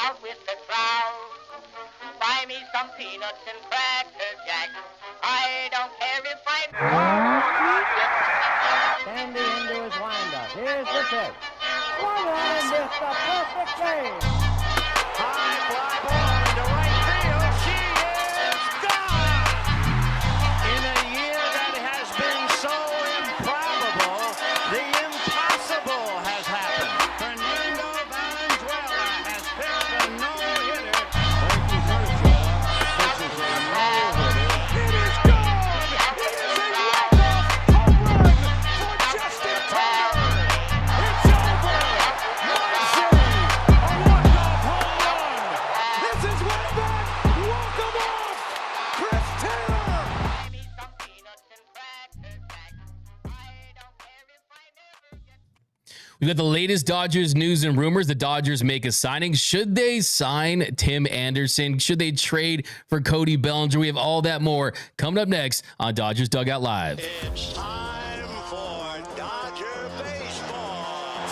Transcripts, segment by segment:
out with the crowd. Buy me some peanuts and cracker jack. I don't care if I... Sandy into his windup. Here's the pitch. Swung on and missed a perfect game. High fly ball into right field. She is gone. In a year that has been so improbable, the impossible has happened. Fernando Valenzuela has pitched a no-hitter. It is gone. It is a walk-off home run for Justin Turner. It's over. Muncy, a walk-off home run. This is way back. Walk-em off. Chris Taylor. Buy me some peanuts and cracker jack. I don't care if I never get... We've got the latest Dodgers news and rumors. The Dodgers make a signing. Should they sign Tim Anderson? Should they trade for Cody Bellinger? We have all that more coming up next on Dodgers Dugout Live. It's time for Dodger baseball.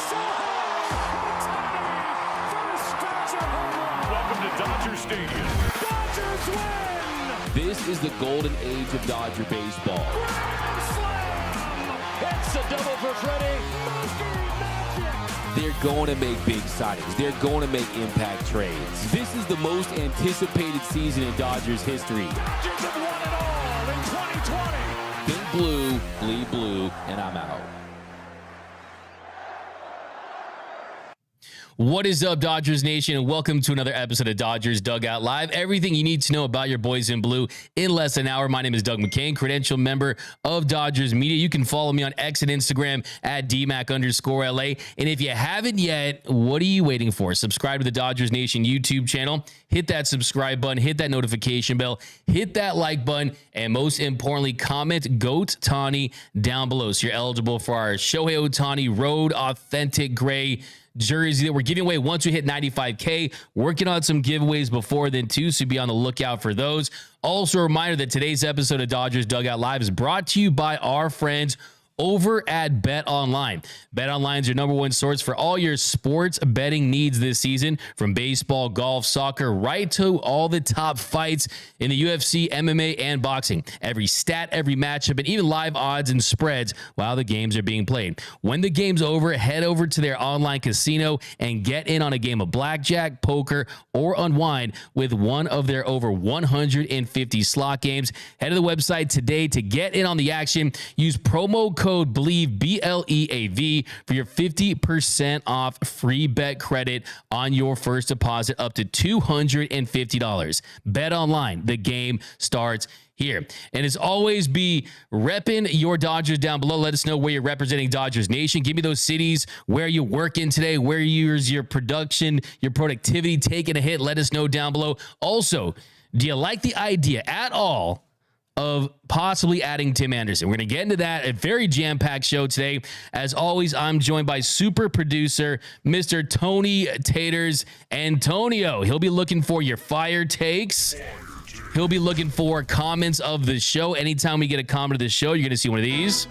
Welcome to Dodger Stadium. Dodgers win. This is the golden age of Dodger baseball. Grand slam. It's a double for Freddie. They're going to make big signings. They're going to make impact trades. This is the most anticipated season in Dodgers history. Dodgers have won it all in 2020. Think blue, bleed blue, and I'm out. What is up, Dodgers Nation? Welcome to another episode of Dodgers Dugout Live. Everything you need to know about your boys in blue in less than an hour. My name is Doug McKain, credential member of Dodgers Media. You can follow me on X and Instagram at DMac_LA. And if you haven't yet, what are you waiting for? Subscribe to the Dodgers Nation YouTube channel. Hit that subscribe button. Hit that notification bell. Hit that like button. And most importantly, comment GOAT Tani down below so you're eligible for our Shohei Ohtani Road Authentic Gray jersey that we're giving away once we hit 95K. Working on some giveaways before then too, so be on the lookout for those. Also a reminder that today's episode of Dodgers Dugout Live is brought to you by our friends over at Bet Online. Bet Online is your number one source for all your sports betting needs this season, from baseball, golf, soccer, right to all the top fights in the UFC, MMA, and boxing. Every stat, every matchup, and even live odds and spreads while the games are being played. When the game's over, head over to their online casino and get in on a game of blackjack, poker, or unwind with one of their over 150 slot games. Head to the website today to get in on the action. Use promo code BLEAV, BLEAV, for your 50% off free bet credit on your first deposit up to $250. Bet Online, the game starts here. And as always, be repping your Dodgers down below. Let us know where you're representing Dodgers Nation. Give me those cities where you working today, where your production, your productivity taking a hit. Let us know down below. Also, do you like the idea at all of possibly adding Tim Anderson? We're going to get into that. A very jam-packed show today. As always, I'm joined by super producer, Mr. Tony Taters Antonio. He'll be looking for your fire takes. He'll be looking for comments of the show. Anytime we get a comment of the show, you're going to see one of these.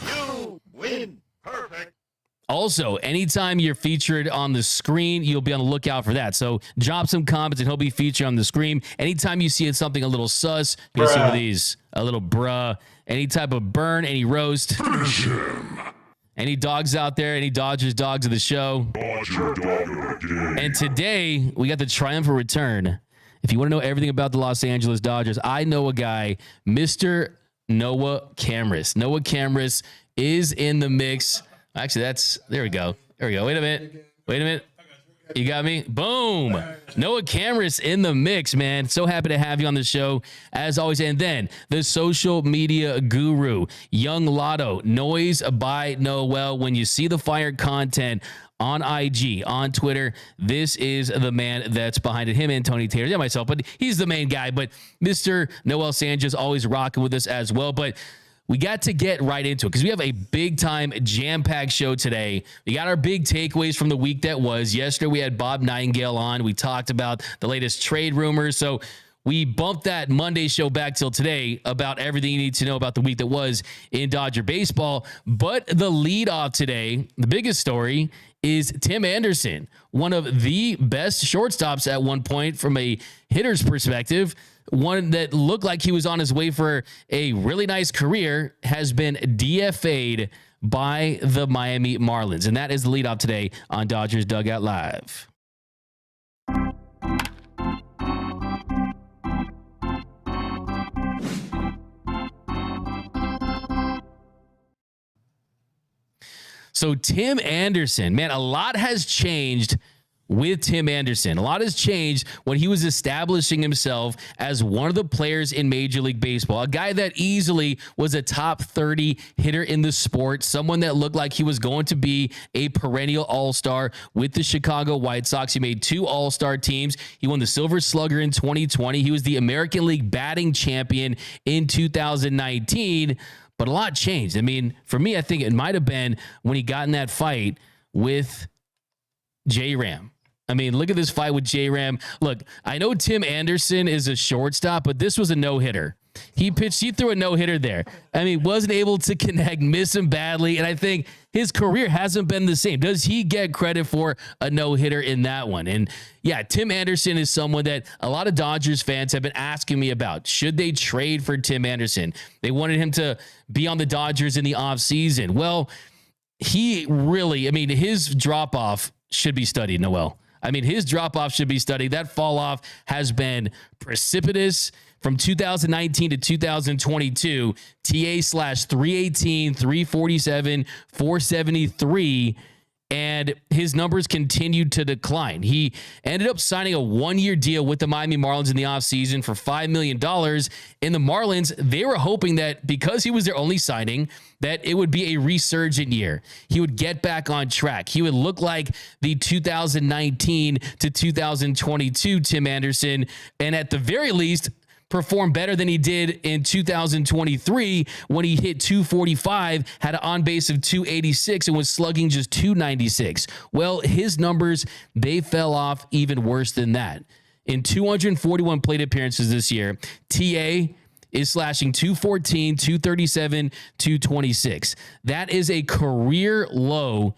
You win. Perfect. Also, anytime you're featured on the screen, you'll be on the lookout for that. So drop some comments and he'll be featured on the screen. Anytime you see something a little sus, you'll see one of these. A little bruh. Any type of burn, any roast. Any dogs out there, any Dodgers dogs of the show. And today, we got the triumphant return. If you want to know everything about the Los Angeles Dodgers, I know a guy, Mr. Noah Camrus. Noah Camrus is in the mix. Actually, there we go. There we go. Wait a minute. You got me? Boom. Noah Camrus in the mix, man. So happy to have you on the show, as always. And then the social media guru, Young Lotto, Noise by Noel. When you see the fire content on IG, on Twitter, this is the man that's behind it. Him and Tony Taylor, yeah, myself, but he's the main guy. But Mr. Noel Sanchez always rocking with us as well. But we got to get right into it because we have a big-time, jam-packed show today. We got our big takeaways from the week that was. Yesterday, we had Bob Nightingale on. We talked about the latest trade rumors. So we bumped that Monday show back till today about everything you need to know about the week that was in Dodger baseball. But the lead-off today, the biggest story, is Tim Anderson, one of the best shortstops at one point from a hitter's perspective. One that looked like he was on his way for a really nice career has been DFA'd by the Miami Marlins. And that is the leadoff today on Dodgers Dugout Live. So Tim Anderson, man, a lot has changed with Tim Anderson. A lot has changed when he was establishing himself as one of the players in Major League Baseball, a guy that easily was a top 30 hitter in the sport, someone that looked like he was going to be a perennial all-star with the Chicago White Sox. He made 2 all-star teams. He won the Silver Slugger in 2020. He was the American League batting champion in 2019. But a lot changed. I mean, for me, I think it might have been when he got in that fight with J-Ram. I mean, look at this fight with J-Ram. Look, I know Tim Anderson is a shortstop, but this was a no-hitter. He threw a no-hitter there. I mean, wasn't able to connect, miss him badly, and I think his career hasn't been the same. Does he get credit for a no-hitter in that one? And yeah, Tim Anderson is someone that a lot of Dodgers fans have been asking me about. Should they trade for Tim Anderson? They wanted him to be on the Dodgers in the offseason. Well, he really, I mean, his drop-off should be studied, Noel. I mean, his drop-off should be studied. That fall-off has been precipitous. From 2019 to 2022, TA/318, 347, 473, and his numbers continued to decline. He ended up signing a 1-year deal with the Miami Marlins in the offseason for $5 million. In the Marlins, they were hoping that because he was their only signing, that it would be a resurgent year. He would get back on track. He would look like the 2019 to 2022 Tim Anderson, and at the very least, performed better than he did in 2023 when he hit 245, had an on base of 286, and was slugging just 296. Well, his numbers, they fell off even worse than that. In 241 plate appearances this year, TA is slashing 214, 237, 226. That is a career low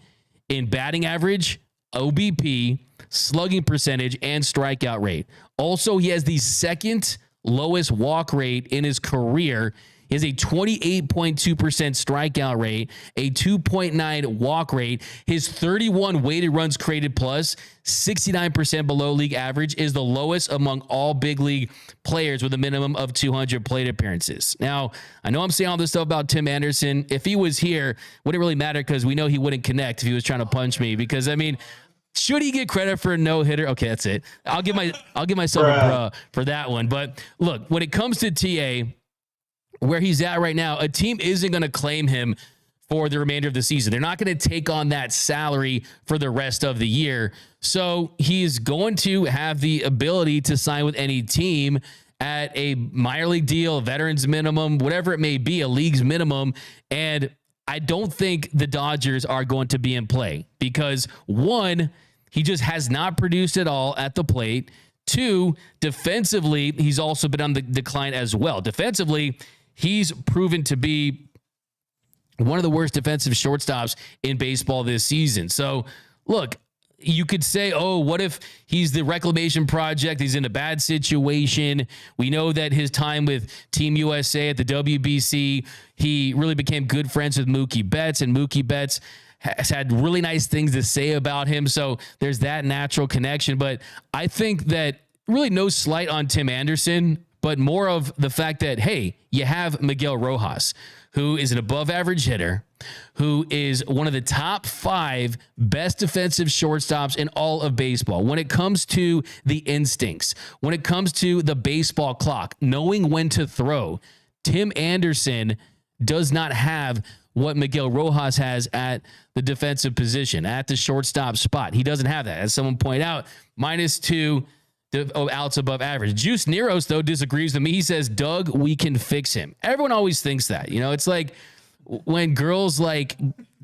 in batting average, OBP, slugging percentage, and strikeout rate. Also, he has the second lowest walk rate in his career. He has a 28.2% strikeout rate, a 2.9 walk rate. His 31 weighted runs created plus, 69% below league average, is the lowest among all big league players with a minimum of 200 plate appearances. Now, I know I'm saying all this stuff about Tim Anderson. If he was here, wouldn't really matter because we know he wouldn't connect if he was trying to punch me, because I mean, should he get credit for a no-hitter? Okay, that's it. I'll give myself a bruh for that one. But look, when it comes to TA, where he's at right now, a team isn't going to claim him for the remainder of the season. They're not going to take on that salary for the rest of the year. So he's going to have the ability to sign with any team at a minor league deal, a veterans minimum, whatever it may be, a league's minimum. And I don't think the Dodgers are going to be in play because, one, he just has not produced at all at the plate. 2, defensively, he's also been on the decline as well. Defensively, he's proven to be one of the worst defensive shortstops in baseball this season. So, look, you could say, oh, what if he's the reclamation project? He's in a bad situation. We know that his time with Team USA at the WBC, he really became good friends with Mookie Betts, and Mookie Betts has had really nice things to say about him. So there's that natural connection. But I think that really no slight on Tim Anderson, but more of the fact that, hey, you have Miguel Rojas, who is an above average hitter, who is one of the top 5 best defensive shortstops in all of baseball. When it comes to the instincts, when it comes to the baseball clock, knowing when to throw, Tim Anderson does not have what Miguel Rojas has at the defensive position, at the shortstop spot. He doesn't have that. As someone pointed out, -2 outs above average. Juice Neros, though, disagrees with me. He says, Doug, we can fix him. Everyone always thinks that. You know, it's like when girls like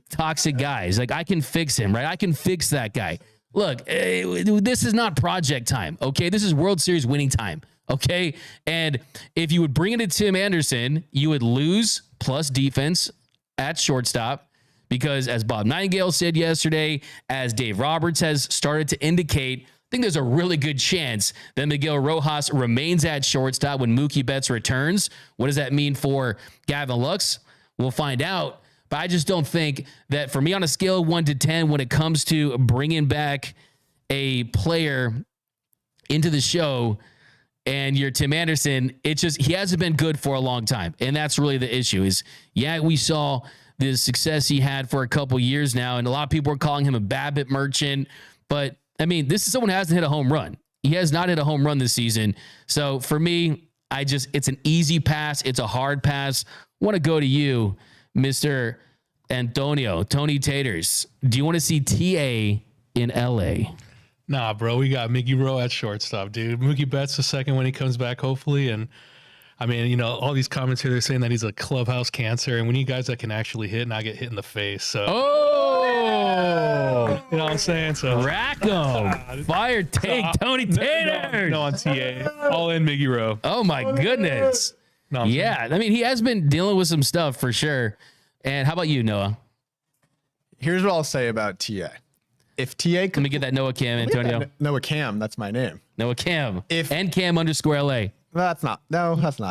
toxic guys, like, I can fix him, right? I can fix that guy. Look, this is not project time, okay? This is World Series winning time, okay? And if you would bring it to Tim Anderson, you would lose plus defense at shortstop. because as Bob Nightingale said yesterday, as Dave Roberts has started to indicate, I think there's a really good chance that Miguel Rojas remains at shortstop when Mookie Betts returns. What does that mean for Gavin Lux? We'll find out. But I just don't think that, for me, on a scale of 1 to 10, when it comes to bringing back a player into the show and you're Tim Anderson, it's just, he hasn't been good for a long time. And that's really the issue is, yeah, we saw the success he had for a couple years now. And a lot of people are calling him a BABIP merchant. But I mean, this is someone who hasn't hit a home run. He has not hit a home run this season. So for me, it's an easy pass. It's a hard pass. I want to go to you, Mr. Antonio, Tony Taters. Do you want to see TA in LA? Nah, bro, we got Mickey Rowe at shortstop, dude. Mookie Betts the second when he comes back, hopefully. And I mean, you know, all these comments here, they're saying that he's a clubhouse cancer, and we need guys that can actually hit and not get hit in the face. So, you know what I'm saying? So, rack 'em. Fire take, Tony Taters. No, on TA. All in Mickey Rowe. Oh, my goodness. No, yeah, I mean, he has been dealing with some stuff for sure. And how about you, Noah? Here's what I'll say about TA. If TA Let me get that Noah Cam, Antonio. Noah Cam, that's my name. Noah Cam. If- and Cam_LA. That's not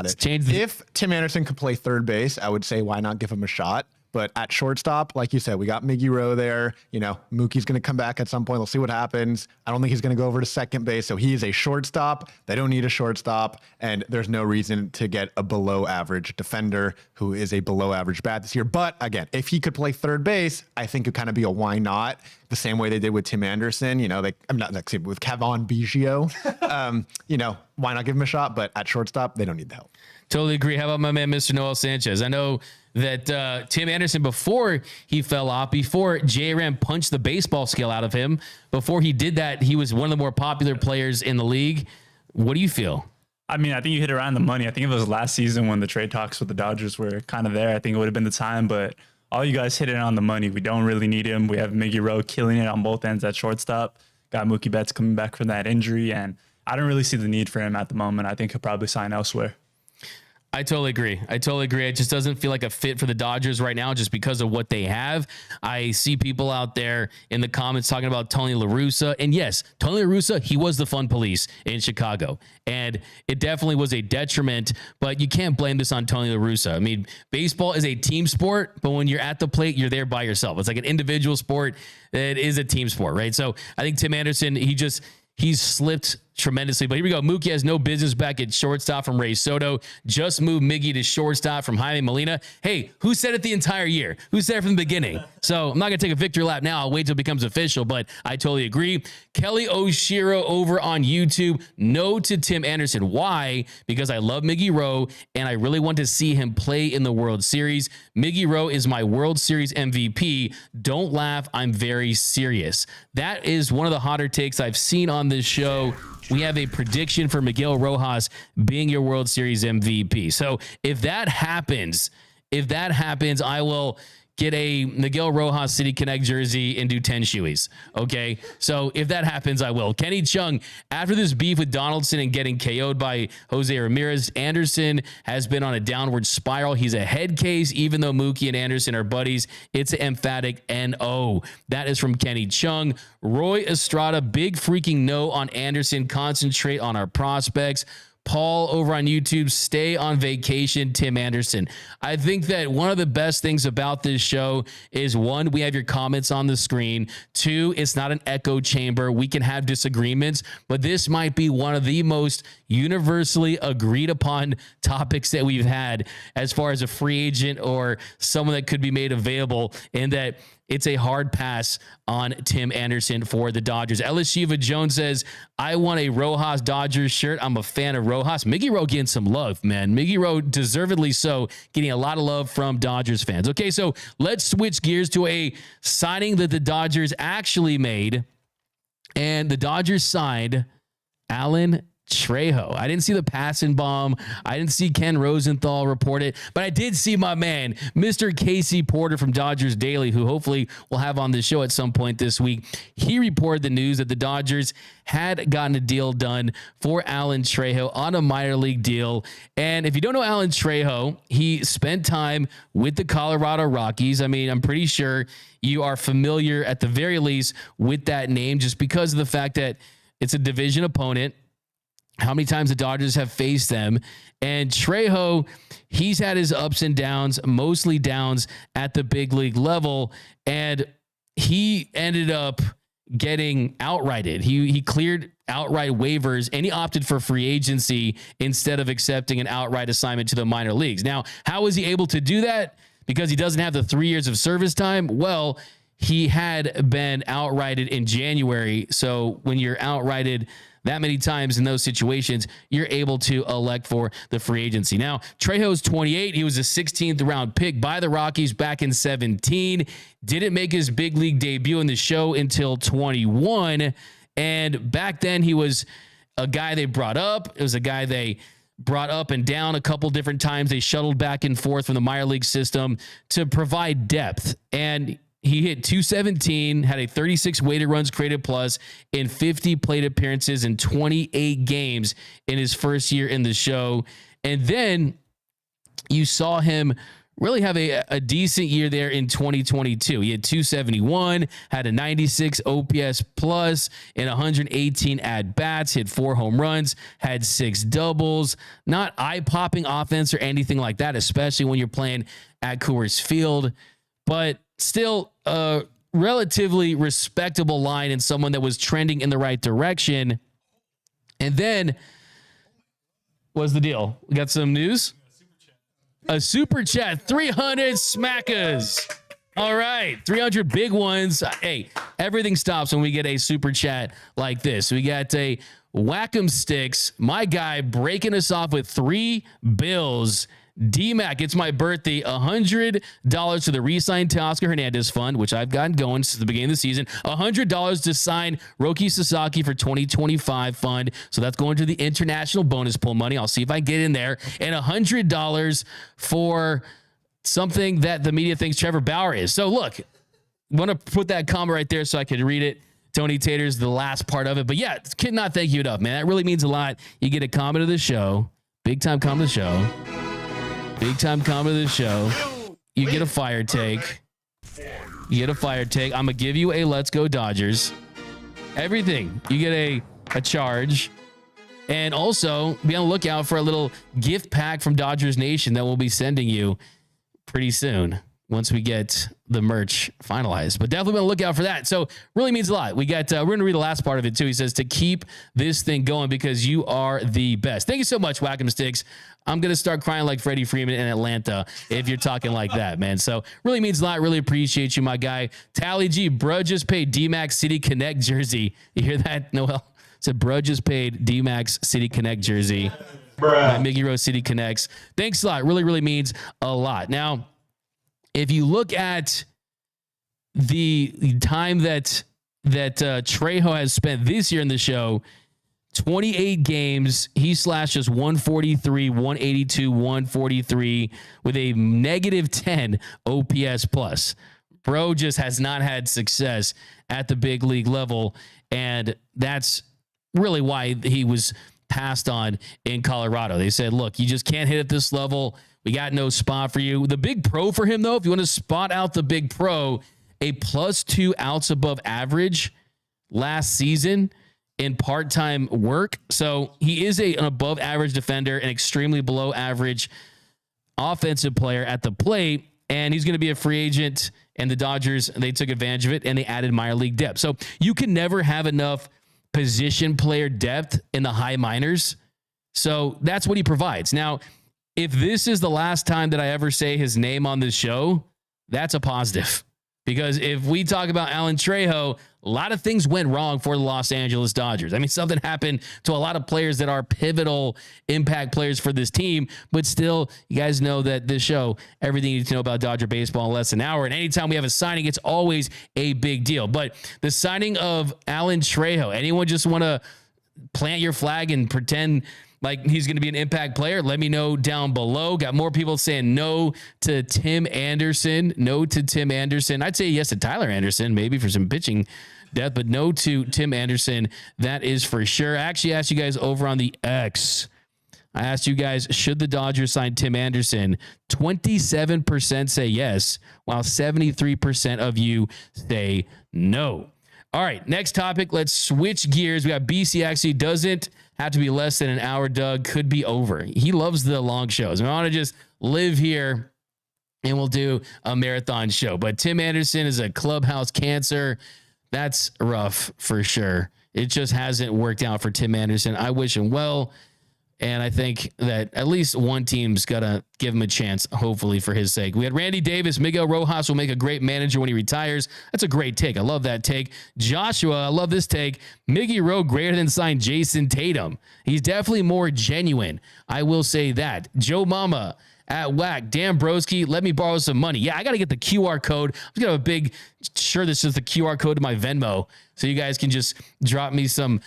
it. Change the- If Tim Anderson could play third base, I would say why not give him a shot? But at shortstop, like you said, we got Miggy Rowe there. You know, Mookie's going to come back at some point. We'll see what happens. I don't think he's going to go over to second base. So he is a shortstop. They don't need a shortstop. And there's no reason to get a below average defender who is a below average bat this year. But again, if he could play third base, I think it'd kind of be a why not, the same way they did with Tim Anderson. You know, I'm not with Kevon Biggio. You know, why not give him a shot? But at shortstop, they don't need the help. Totally agree. How about my man, Mr. Noel Sanchez? I know that Tim Anderson, before he fell off, before J-Ram punched the baseball skill out of him, before he did that, he was one of the more popular players in the league. What do you feel? I mean, I think you hit around the money. I think if it was last season when the trade talks with the Dodgers were kind of there, I think it would have been the time. But all you guys hit it on the money. We don't really need him. We have Miggy Rowe killing it on both ends at shortstop. Got Mookie Betts coming back from that injury. And I don't really see the need for him at the moment. I think he'll probably sign elsewhere. I totally agree. It just doesn't feel like a fit for the Dodgers right now just because of what they have. I see people out there in the comments talking about Tony La Russa. And yes, Tony La Russa, he was the fun police in Chicago. And it definitely was a detriment, but you can't blame this on Tony La Russa. I mean, baseball is a team sport, but when you're at the plate, you're there by yourself. It's like an individual sport. It is a team sport, right? So I think Tim Anderson, he's slipped tremendously. But here we go. Mookie has no business back at shortstop from Ray Soto. Just moved Miggy to shortstop from Jaime Molina. Hey, who said it the entire year? Who said it from the beginning? So I'm not going to take a victory lap now. I'll wait till it becomes official, but I totally agree. Kelly Oshiro over on YouTube. No to Tim Anderson. Why? Because I love Miggy Rowe, and I really want to see him play in the World Series. Miggy Rowe is my World Series MVP. Don't laugh. I'm very serious. That is one of the hotter takes I've seen on this show. We have a prediction for Miguel Rojas being your World Series MVP. So if that happens, I will get a Miguel Rojas City Connect jersey and do 10 shoeies. Okay. So if that happens, I will. Kenny Chung, after this beef with Donaldson and getting KO'd by Jose Ramirez, Anderson has been on a downward spiral. He's a head case, even though Mookie and Anderson are buddies. It's an emphatic NO. That is from Kenny Chung. Roy Estrada, big freaking no on Anderson. Concentrate on our prospects. Paul over on YouTube, stay on vacation, Tim Anderson. I think that one of the best things about this show is, one, we have your comments on the screen. Two, it's not an echo chamber. We can have disagreements, but this might be one of the most universally agreed upon topics that we've had as far as a free agent or someone that could be made available, and that it's a hard pass on Tim Anderson for the Dodgers. Ellis Shiva Jones says, I want a Rojas Dodgers shirt. I'm a fan of Rojas. Miggy Rowe getting some love, man. Miggy Rowe, deservedly so, getting a lot of love from Dodgers fans. Okay, so let's switch gears to a signing that the Dodgers actually made. And the Dodgers signed Alan Trejo. I didn't see the passing bomb. I didn't see Ken Rosenthal report it, but I did see my man, Mr. Casey Porter from Dodgers Daily, who hopefully we'll have on the show at some point this week. He reported the news that the Dodgers had gotten a deal done for Alan Trejo on a minor league deal. And if you don't know Alan Trejo, he spent time with the Colorado Rockies. I mean, I'm pretty sure you are familiar at the very least with that name just because of the fact that it's a division opponent. How many times the Dodgers have faced them. And Trejo, he's had his ups and downs, mostly downs at the big league level. And he ended up getting outrighted. He cleared outright waivers and he opted for free agency instead of accepting an outright assignment to the minor leagues. Now, how was he able to do that? Because he doesn't have the 3 years of service time? Well, he had been outrighted in January. So when you're outrighted that many times in those situations, you're able to elect for the free agency. Now, Trejo's 28. He was a 16th round pick by the Rockies back in 17. Didn't make his big league debut in the show until 21. And back then he was a guy they brought up. It was a guy they brought up and down a couple different times. They shuttled back and forth from the minor league system to provide depth. And he hit 217, had a 36 weighted runs created plus in 50 plate appearances in 28 games in his first year in the show. And then you saw him really have a decent year there in 2022. He had 271, had a 96 OPS plus in 118 at-bats, hit 4 home runs, had 6 doubles. Not eye-popping offense or anything like that, especially when you're playing at Coors Field. But still a relatively respectable line and someone that was trending in the right direction. And then what's the deal? We got some news? A super chat, 300 smackers. All right, 300 big ones. Hey, everything stops when we get a super chat like this. We got a Whack'em Sticks, my guy breaking us off with 3 bills. D-Mac, it's my birthday, $100 to the re-signed Teoscar Hernandez fund, which I've gotten going since the beginning of the season, $100 to sign Roki Sasaki for 2025 fund. So that's going to the international bonus pool money. I'll see if I get in there. And $100 for something that the media thinks Trevor Bauer is. So look, want to put that comment right there so I could read it. Tony Tater's the last part of it. But yeah, cannot thank you enough, man. That really means a lot. You get a comment of the show, big time comment of the show. Big time comment of the show. You get a fire take. You get a fire take. I'm going to give you a Let's Go Dodgers. Everything. You get a charge. And also be on the lookout for a little gift pack from Dodgers Nation that we'll be sending you pretty soon once we get the merch finalized. But definitely be on the lookout for that. So really means a lot. We got we're going to read the last part of it too. He says to keep this thing going because you are the best. Thank you so much, Whack'em Sticks. I'm going to start crying like Freddie Freeman in Atlanta if you're talking like that, man. So really means a lot. Really appreciate you, my guy. Tally G, bro just paid D-Max City Connect jersey. You hear that, Noel? Said bro just paid D-Max City Connect jersey. Bruh. Mickey Rose City Connects. Thanks a lot. Really, really means a lot. Now, if you look at the time that Trejo has spent this year in the show, 28 games, he slashes 143, 182, 143 with a negative 10 OPS plus. Bro just has not had success at the big league level, and that's really why he was passed on in Colorado. They said, look, you just can't hit at this level. We got no spot for you. The big pro for him, though, if you want to spot out the big pro, a +2 outs above average last season in part-time work. So he is an above average defender, an extremely below average offensive player at the plate. And he's going to be a free agent, and the Dodgers, they took advantage of it and they added minor league depth. So you can never have enough position player depth in the high minors. So that's what he provides. Now, if this is the last time that I ever say his name on this show, that's a positive. Because if we talk about Alan Trejo, a lot of things went wrong for the Los Angeles Dodgers. I mean, something happened to a lot of players that are pivotal impact players for this team, but still, you guys know that this show, everything you need to know about Dodger baseball in less than an hour. And anytime we have a signing, it's always a big deal. But the signing of Alan Trejo, anyone just want to plant your flag and pretend like he's going to be an impact player? Let me know down below. Got more people saying no to Tim Anderson. No to Tim Anderson. I'd say yes to Tyler Anderson, maybe for some pitching depth, but no to Tim Anderson. That is for sure. I actually asked you guys over on the X. I asked you guys, should the Dodgers sign Tim Anderson? 27% say yes, while 73% of you say no. All right, next topic. Let's switch gears. We got BC actually doesn't have to be less than an hour. Doug could be over. He loves the long shows. I want to just live here and we'll do a marathon show. But Tim Anderson is a clubhouse cancer. That's rough for sure. It just hasn't worked out for Tim Anderson. I wish him well. And I think that at least one team's got to give him a chance, hopefully, for his sake. We had Randy Davis. Miguel Rojas will make a great manager when he retires. That's a great take. I love that take. Joshua, I love this take. Miggy Rowe greater than signed Jason Tatum. He's definitely more genuine. I will say that. Joe Mama at Whack. Damn, broski, let me borrow some money. Yeah, I got to get the QR code. I'm going to have a big shirt that's just the QR code to my Venmo so you guys can just drop me some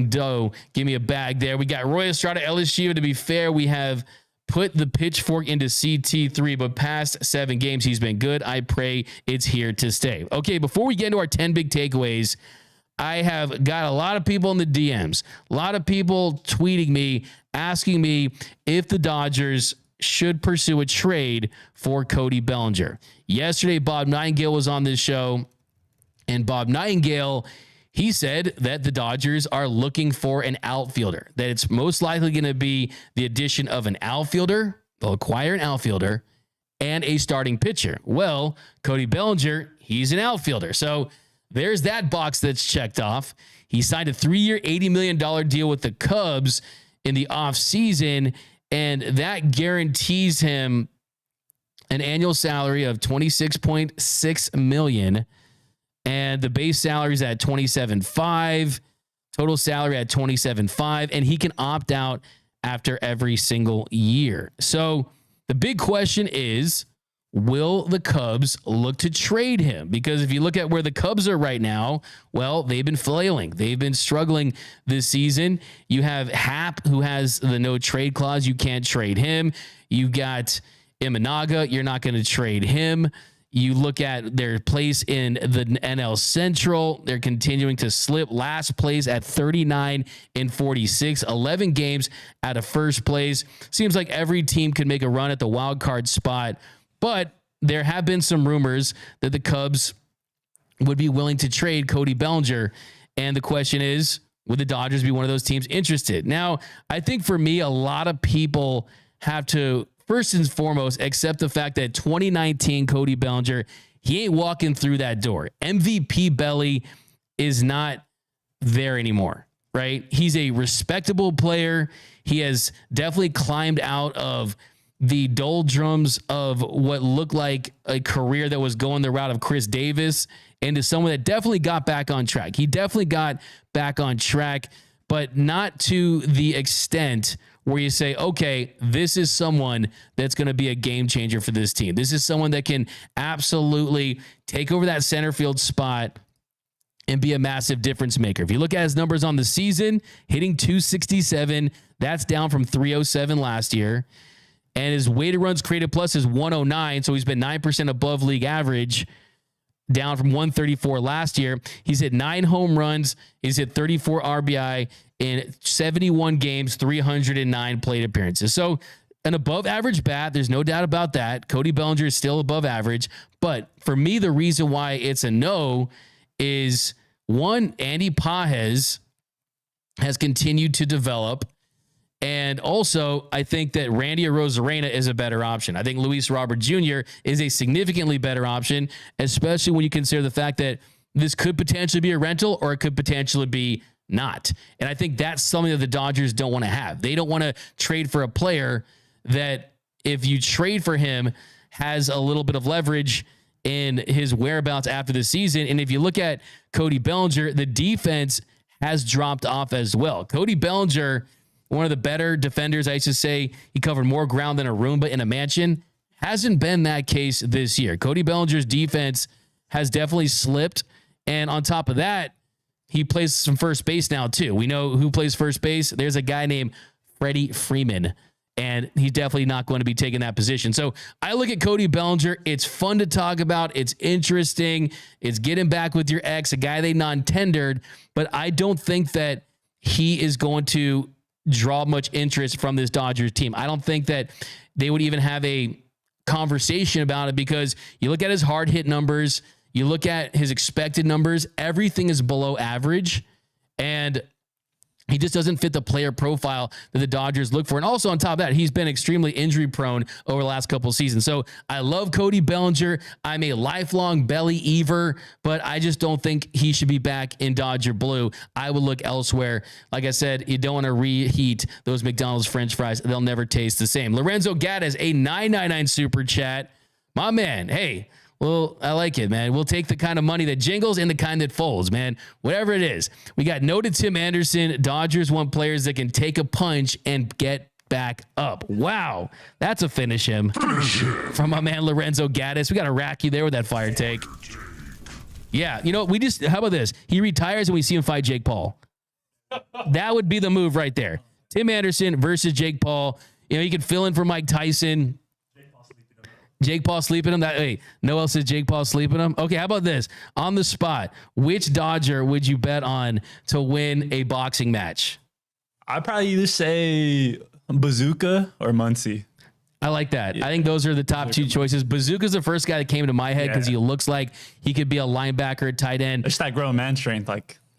dough. Give me a bag there. We got Roy Estrada, LSU. To be fair, we have put the pitchfork into CT3, but past 7 games, he's been good. I pray it's here to stay. Okay, before we get into our 10 big takeaways, I have got a lot of people in the DMs, a lot of people tweeting me, asking me if the Dodgers should pursue a trade for Cody Bellinger. Yesterday, Bob Nightingale was on this show, and Bob Nightingale, he said that the Dodgers are looking for an outfielder, that it's most likely going to be the addition of an outfielder. They'll acquire an outfielder and a starting pitcher. Well, Cody Bellinger, he's an outfielder. So there's that box that's checked off. He signed a 3-year, $80 million deal with the Cubs in the offseason, and that guarantees him an annual salary of $26.6 million. And the base salary is at $27.5, total salary at $27.5, and he can opt out after every single year. So the big question is, will the Cubs look to trade him? Because if you look at where the Cubs are right now, well, they've been flailing. They've been struggling this season. You have Happ, who has the no trade clause. You can't trade him. You got Imanaga. You're not going to trade him. You look at their place in the NL Central. They're continuing to slip. Last place at 39-46, 11 games out of first place. Seems like every team could make a run at the wild card spot, but there have been some rumors that the Cubs would be willing to trade Cody Bellinger. And the question is, would the Dodgers be one of those teams interested? Now, I think for me, a lot of people have to first and foremost accept the fact that 2019 Cody Bellinger, he ain't walking through that door. MVP Belli is not there anymore, right? He's a respectable player. He has definitely climbed out of the doldrums of what looked like a career that was going the route of Chris Davis into someone that definitely got back on track. He definitely got back on track, but not to the extent where you say, okay, this is someone that's going to be a game changer for this team. This is someone that can absolutely take over that center field spot and be a massive difference maker. If you look at his numbers on the season, hitting 267, that's down from 307 last year. And his weighted runs created plus is 109, so he's been 9% above league average, down from 134 last year. He's hit 9 home runs. He's hit 34 RBI in 71 games, 309 plate appearances. So an above average bat, there's no doubt about that. Cody Bellinger is still above average. But for me, the reason why it's a no is, one, Andy Pages has continued to develop. And also, I think that Randy Arozarena is a better option. I think Luis Robert Jr. is a significantly better option, especially when you consider the fact that this could potentially be a rental or it could potentially be not. And I think that's something that the Dodgers don't want to have. They don't want to trade for a player that, if you trade for him, has a little bit of leverage in his whereabouts after the season. And if you look at Cody Bellinger, the defense has dropped off as well. Cody Bellinger, one of the better defenders, I used to say he covered more ground than a Roomba in a mansion. Hasn't been that case this year. Cody Bellinger's defense has definitely slipped. And on top of that, he plays some first base now too. We know who plays first base. There's a guy named Freddie Freeman, and he's definitely not going to be taking that position. So I look at Cody Bellinger. It's fun to talk about. It's interesting. It's getting back with your ex, a guy they non-tendered, but I don't think that he is going to draw much interest from this Dodgers team. I don't think that they would even have a conversation about it, because you look at his hard hit numbers, you look at his expected numbers, everything is below average, and he just doesn't fit the player profile that the Dodgers look for. And also on top of that, he's been extremely injury prone over the last couple of seasons. So I love Cody Bellinger. I'm a lifelong Belli Ever, but I just don't think he should be back in Dodger blue. I would look elsewhere. Like I said, you don't want to reheat those McDonald's French fries. They'll never taste the same. Lorenzo Gaddis, a $9.99 super chat. My man, hey, well, I like it, man. We'll take the kind of money that jingles and the kind that folds, man. Whatever it is. We got noted Tim Anderson. Dodgers want players that can take a punch and get back up. Wow. That's a finish him. From my man Lorenzo Gaddis. We got to rack you there with that fire take. Yeah. You know, how about this? He retires and we see him fight Jake Paul. That would be the move right there. Tim Anderson versus Jake Paul. You know, he could fill in for Mike Tyson. Jake Paul sleeping him? Noel says Jake Paul sleeping him. Okay, how about this? On the spot, which Dodger would you bet on to win a boxing match? I'd probably either say Bazooka or Muncie. I like that. Yeah. I think those are the top two choices. Bazooka's the first guy that came to my head because he looks like he could be a linebacker at tight end. It's that grown man strength.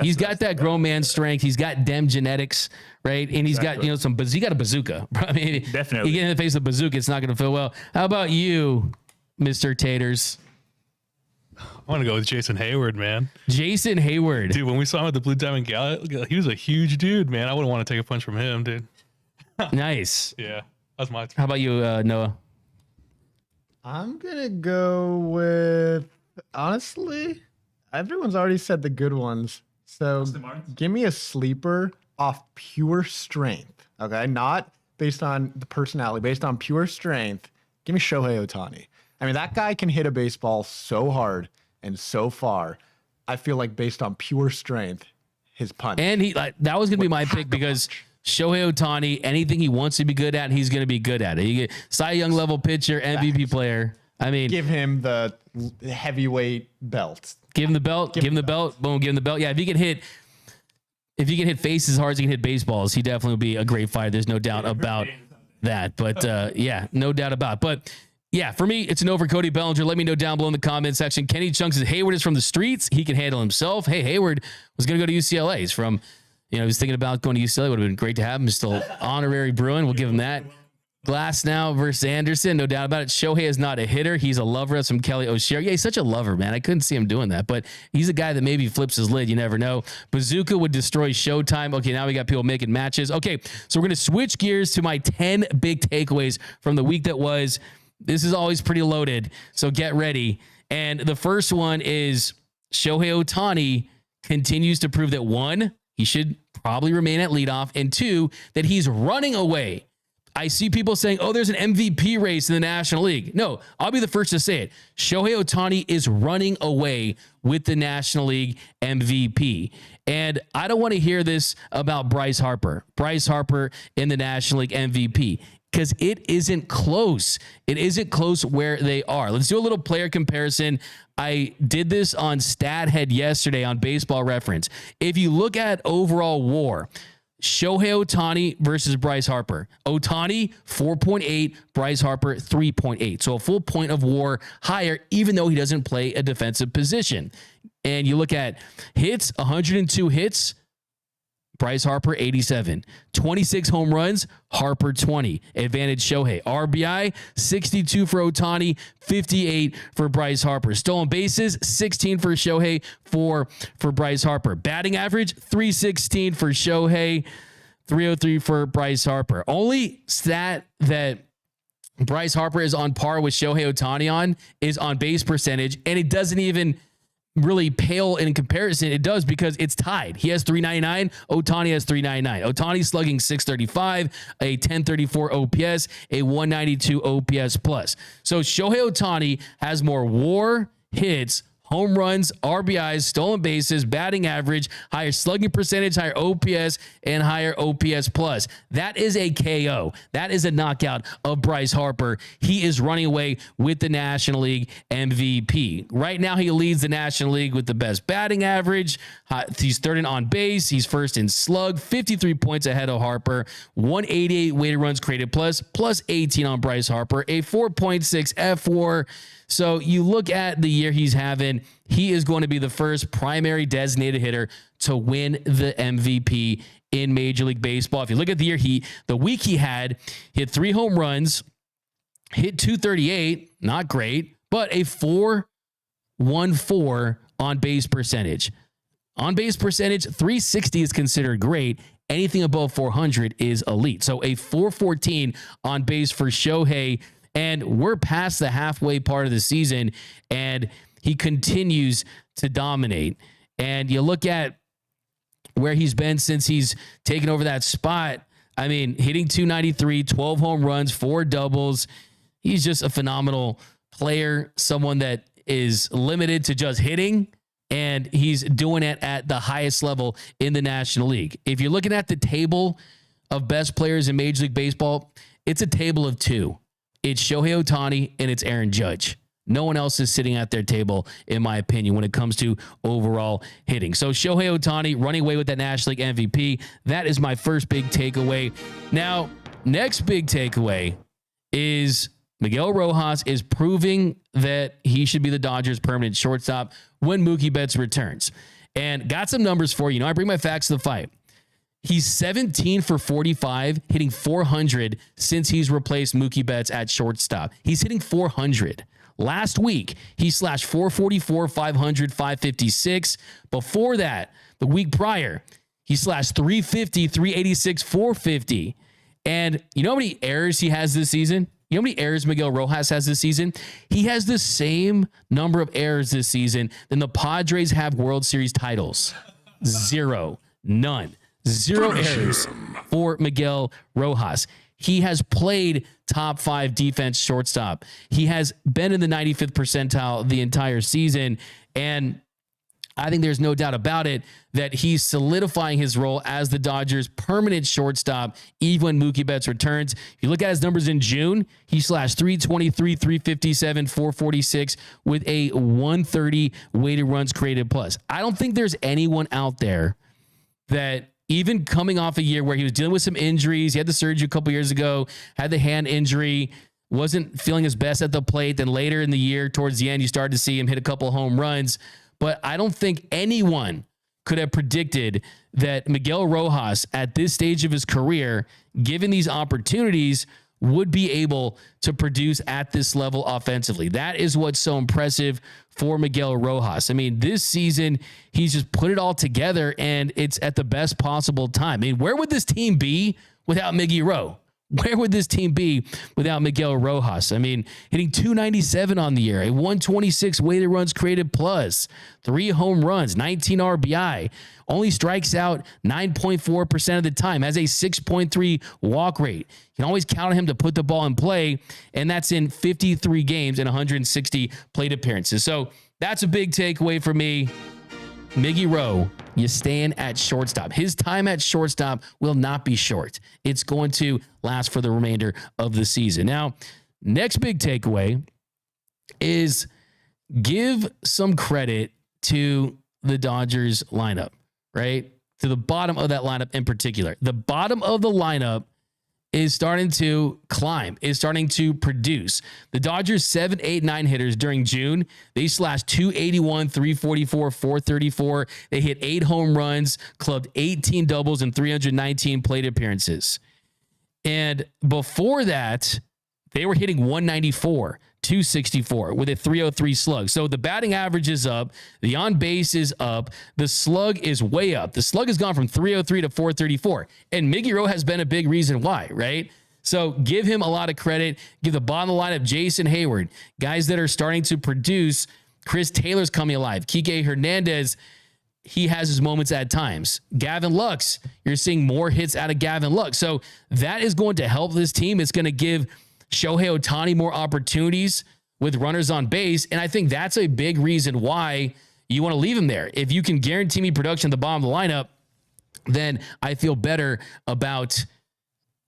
He's got that grown man strength. He's got dem genetics, right? And he's got, he got a bazooka. I mean, definitely. You get in the face of a bazooka, it's not going to feel well. How about you, Mr. Taters? I want to go with Jason Hayward, man. Jason Hayward. Dude, when we saw him at the Blue Diamond Gala, he was a huge dude, man. I wouldn't want to take a punch from him, dude. Nice. Yeah, that's my. How about you, Noah? I'm going to go with, honestly, everyone's already said the good ones. So give me a sleeper off pure strength, okay? Not based on the personality, based on pure strength. Give me Shohei Ohtani. I mean, that guy can hit a baseball so hard and so far. I feel like based on pure strength, his punch. And that was going to be my pick because Shohei Ohtani, anything he wants to be good at, he's going to be good at it. You get Cy Young level pitcher, MVP player. I mean, give him the heavyweight belt. Give him the belt. Give him the belt. Boom. Give him the belt. Yeah. If he can hit faces as hard as he can hit baseballs, he definitely will be a great fighter. There's no doubt about that. But yeah, no doubt about it. But yeah, for me, it's a no for Cody Bellinger. Let me know down below in the comment section. Kenny Chunks says Hayward is from the streets. He can handle himself. Hey, Hayward was going to go to UCLA. He's from, he was thinking about going to UCLA. Would have been great to have him. He's still honorary Bruin. We'll give him that. Glass now versus Anderson, no doubt about it. Shohei is not a hitter. He's a lover. That's from Kelly O'Shea. Yeah, he's such a lover, man. I couldn't see him doing that, but he's a guy that maybe flips his lid. You never know. Bazooka would destroy Showtime. Okay, now we got people making matches. Okay, so we're going to switch gears to my 10 big takeaways from the week that was. This is always pretty loaded, so get ready. And the first one is Shohei Ohtani continues to prove that, one, he should probably remain at leadoff, and two, that he's running away. I see people saying, oh, there's an MVP race in the National League. No, I'll be the first to say it. Shohei Ohtani is running away with the National League MVP. And I don't want to hear this about Bryce Harper. Bryce Harper in the National League MVP. Because it isn't close. It isn't close where they are. Let's do a little player comparison. I did this on StatHead yesterday on Baseball Reference. If you look at overall WAR, Shohei Ohtani versus Bryce Harper. Ohtani, 4.8. Bryce Harper, 3.8. So a full point of WAR higher, even though he doesn't play a defensive position. And you look at hits, 102 hits. Bryce Harper, 87. 26 home runs, Harper, 20. Advantage Shohei. RBI, 62 for Ohtani, 58 for Bryce Harper. Stolen bases, 16 for Shohei, 4 for Bryce Harper. Batting average, 316 for Shohei, 303 for Bryce Harper. Only stat that Bryce Harper is on par with Shohei Ohtani on is on base percentage, and it doesn't even really pale in comparison. It does because it's tied. He has 399. Ohtani has 399. Ohtani slugging 635, a 1034 OPS, a 192 OPS plus. So Shohei Ohtani has more WAR, hits, home runs, RBIs, stolen bases, batting average, higher slugging percentage, higher OPS, and higher OPS plus. That is a KO. That is a knockout of Bryce Harper. He is running away with the National League MVP. Right now, he leads the National League with the best batting average. He's third in on base. He's first in slug, 53 points ahead of Harper, 188 weighted runs created plus 18 on Bryce Harper, a 4.6 F4. So you look at the year he's having, he is going to be the first primary designated hitter to win the MVP in Major League Baseball. If you look at the year, the week he hit 3 home runs, hit 238, not great, but a 4.14 on base percentage. On base percentage, 360 is considered great. Anything above 400 is elite. So a 414 on base for Shohei. And we're past the halfway part of the season, and he continues to dominate. And you look at where he's been since he's taken over that spot. I mean, hitting 293, 12 home runs, 4 doubles. He's just a phenomenal player, someone that is limited to just hitting, and he's doing it at the highest level in the National League. If you're looking at the table of best players in Major League Baseball, it's a table of 2. It's Shohei Ohtani and it's Aaron Judge. No one else is sitting at their table, in my opinion, when it comes to overall hitting. So Shohei Ohtani running away with that National League MVP. That is my first big takeaway. Now, next big takeaway is Miguel Rojas is proving that he should be the Dodgers' permanent shortstop when Mookie Betts returns. And got some numbers for you. I bring my facts to the fight. He's 17 for 45, hitting 400 since he's replaced Mookie Betts at shortstop. He's hitting 400. Last week, he slashed 444, 500, 556. Before that, the week prior, he slashed 350, 386, 450. And you know how many errors he has this season? You know how many errors Miguel Rojas has this season? He has the same number of errors this season than the Padres have World Series titles. 0. None. 0 errors for Miguel Rojas. He has played top 5 defense shortstop. He has been in the 95th percentile the entire season. And I think there's no doubt about it that he's solidifying his role as the Dodgers' permanent shortstop, even when Mookie Betts returns. If you look at his numbers in June, he slashed 323, 357, 446 with a 130 weighted runs created plus. I don't think there's anyone out there that, even coming off a year where he was dealing with some injuries, he had the surgery a couple years ago, had the hand injury, wasn't feeling his best at the plate. Then later in the year, towards the end, you started to see him hit a couple of home runs. But I don't think anyone could have predicted that Miguel Rojas, at this stage of his career, given these opportunities, would be able to produce at this level offensively. That is what's so impressive for Miguel Rojas. I mean, this season, he's just put it all together, and it's at the best possible time. I mean, where would this team be without Miggy Rowe? Where would this team be without Miguel Rojas? I mean, hitting 297 on the year, a 126 weighted runs created plus, 3 home runs, 19 RBI, only strikes out 9.4% of the time, has a 6.3 walk rate. You can always count on him to put the ball in play, and that's in 53 games and 160 plate appearances. So that's a big takeaway for me. Miggy Rowe, you stand at shortstop. His time at shortstop will not be short. It's going to last for the remainder of the season. Now, next big takeaway is give some credit to the Dodgers lineup, right? To the bottom of that lineup in particular. The bottom of the lineup is starting to climb, is starting to produce. The Dodgers 7, 8, 9 hitters during June, they slashed 281, 344, 434. They hit 8 home runs, clubbed 18 doubles and 319 plate appearances. And before that, they were hitting 194, 264 with a 303 slug. So the batting average is up. The on base is up. The slug is way up. The slug has gone from 303 to 434. And Miggy Rowe has been a big reason why, right? So give him a lot of credit. Give the bottom of the lineup, Jason Hayward, guys that are starting to produce. Chris Taylor's coming alive. Kike Hernandez, he has his moments at times. Gavin Lux, you're seeing more hits out of Gavin Lux. So that is going to help this team. It's going to give Shohei Ohtani more opportunities. with runners on base. And I think that's a big reason why you want to leave him there. If you can guarantee me production at the bottom of the lineup, then I feel better about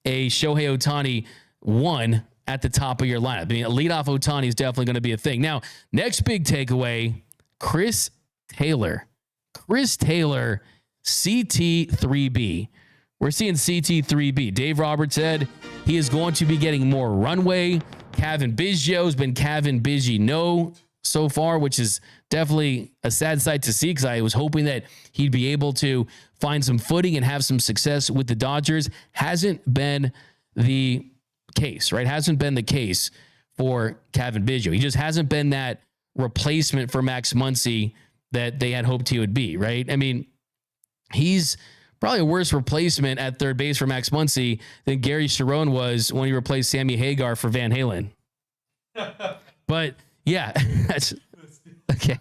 a Shohei Ohtani 1 at the top of your lineup. I mean, a leadoff Ohtani is definitely going to be a thing. Now, next big takeaway, Chris Taylor. Chris Taylor, CT3B. We're seeing CT3B. Dave Roberts said he is going to be getting more runway. Kevin Biggio's been Kevin Biggio so far, which is definitely a sad sight to see because I was hoping that he'd be able to find some footing and have some success with the Dodgers. Hasn't been the case, right? Hasn't been the case for Kevin Biggio. He just hasn't been that replacement for Max Muncy that they had hoped he would be, right? I mean, he's probably a worse replacement at third base for Max Muncy than Gary Cherone was when he replaced Sammy Hagar for Van Halen. But yeah, that's okay.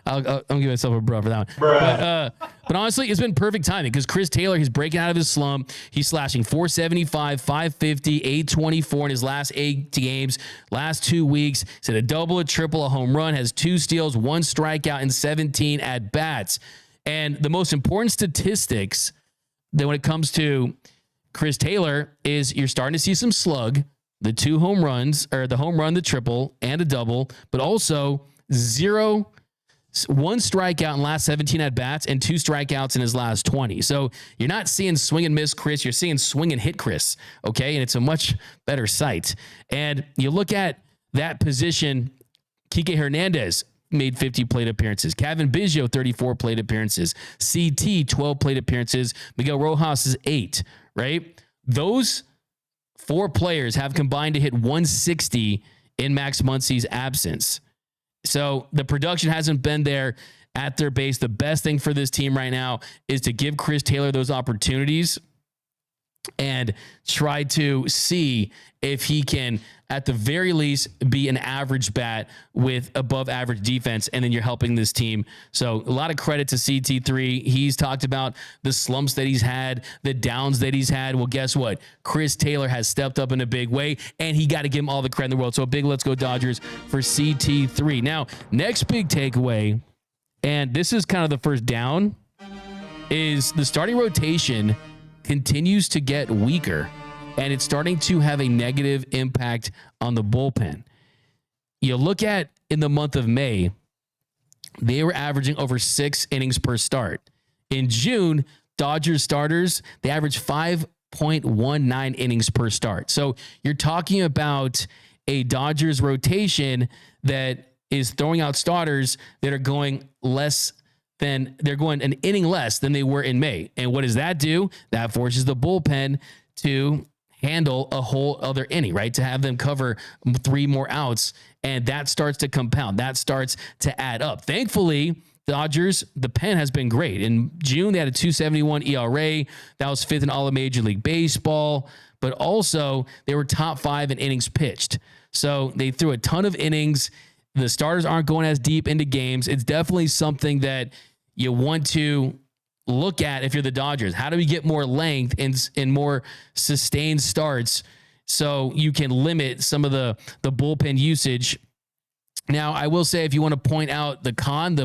I'm giving myself a bro for that one. But honestly, it's been perfect timing because Chris Taylor, he's breaking out of his slump. He's slashing 475, 550, 824 in his last 8 games, last 2 weeks. He's hit a double, a triple, a home run, has 2 steals, 1 strikeout, and 17 at bats. And the most important statistics that when it comes to Chris Taylor is you're starting to see some slug, the 2 home runs, or the home run, the triple, and a double, but also 1 strikeout in last 17 at bats and 2 strikeouts in his last 20. So you're not seeing swing and miss Chris, you're seeing swing and hit Chris. Okay. And it's a much better sight. And you look at that position, Kike Hernandez made 50 plate appearances. Kevin Biggio, 34 plate appearances. CT, 12 plate appearances. Miguel Rojas is 8, right? Those 4 players have combined to hit 160 in Max Muncy's absence. So the production hasn't been there at their base. The best thing for this team right now is to give Chris Taylor those opportunities and try to see if he can, at the very least, be an average bat with above average defense, and then you're helping this team. So a lot of credit to CT3. He's talked about the slumps that he's had, the downs that he's had. Well, guess what? Chris Taylor has stepped up in a big way, and he got to give him all the credit in the world. So a big let's go Dodgers for CT3. Now, next big takeaway, and this is kind of the first down, is the starting rotation continues to get weaker, and it's starting to have a negative impact on the bullpen. You look at in the month of May, they were averaging over 6 innings per start. In June, Dodgers starters, they averaged 5.19 innings per start. So you're talking about a Dodgers rotation that is throwing out starters that are going they're going an inning less than they were in May. And what does that do? That forces the bullpen to handle a whole other inning, right? To have them cover 3 more outs. And that starts to compound. That starts to add up. Thankfully, Dodgers, the pen has been great. In June, they had a 2.71 ERA. That was 5th in all of Major League Baseball. But also, they were top 5 in innings pitched. So they threw a ton of innings. The starters aren't going as deep into games. It's definitely something that you want to look at if you're the Dodgers. How do we get more length and more sustained starts so you can limit some of the bullpen usage? Now, I will say, if you want to point out the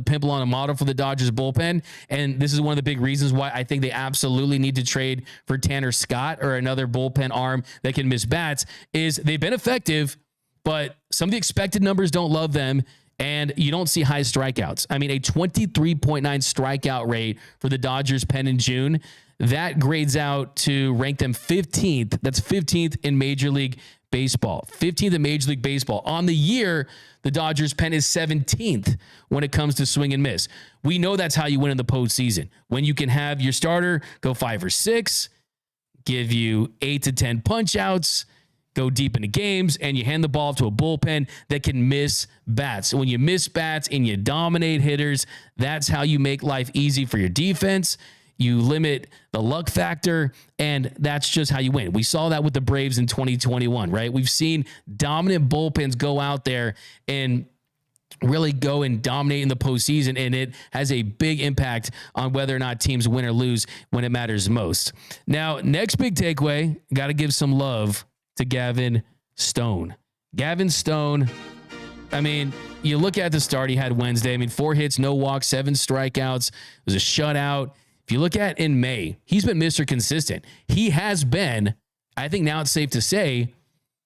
pimple on a model for the Dodgers bullpen, and this is one of the big reasons why I think they absolutely need to trade for Tanner Scott or another bullpen arm that can miss bats, is they've been effective, but some of the expected numbers don't love them, and you don't see high strikeouts. I mean, a 23.9 strikeout rate for the Dodgers pen in June, that grades out to rank them 15th. That's 15th in Major League Baseball. 15th in Major League Baseball. On the year, the Dodgers pen is 17th when it comes to swing and miss. We know that's how you win in the postseason. When you can have your starter go 5 or 6, give you 8 to 10 punch outs, go deep into games, and you hand the ball to a bullpen that can miss bats. When you miss bats and you dominate hitters, that's how you make life easy for your defense. You limit the luck factor, and that's just how you win. We saw that with the Braves in 2021, right? We've seen dominant bullpens go out there and really go and dominate in the postseason, and it has a big impact on whether or not teams win or lose when it matters most. Now, next big takeaway, got to give some love to Gavin Stone. Gavin Stone, I mean, you look at the start he had Wednesday. I mean, 4 hits, no walks, 7 strikeouts. It was a shutout. If you look at in May, he's been Mr. Consistent. He has been, I think now it's safe to say,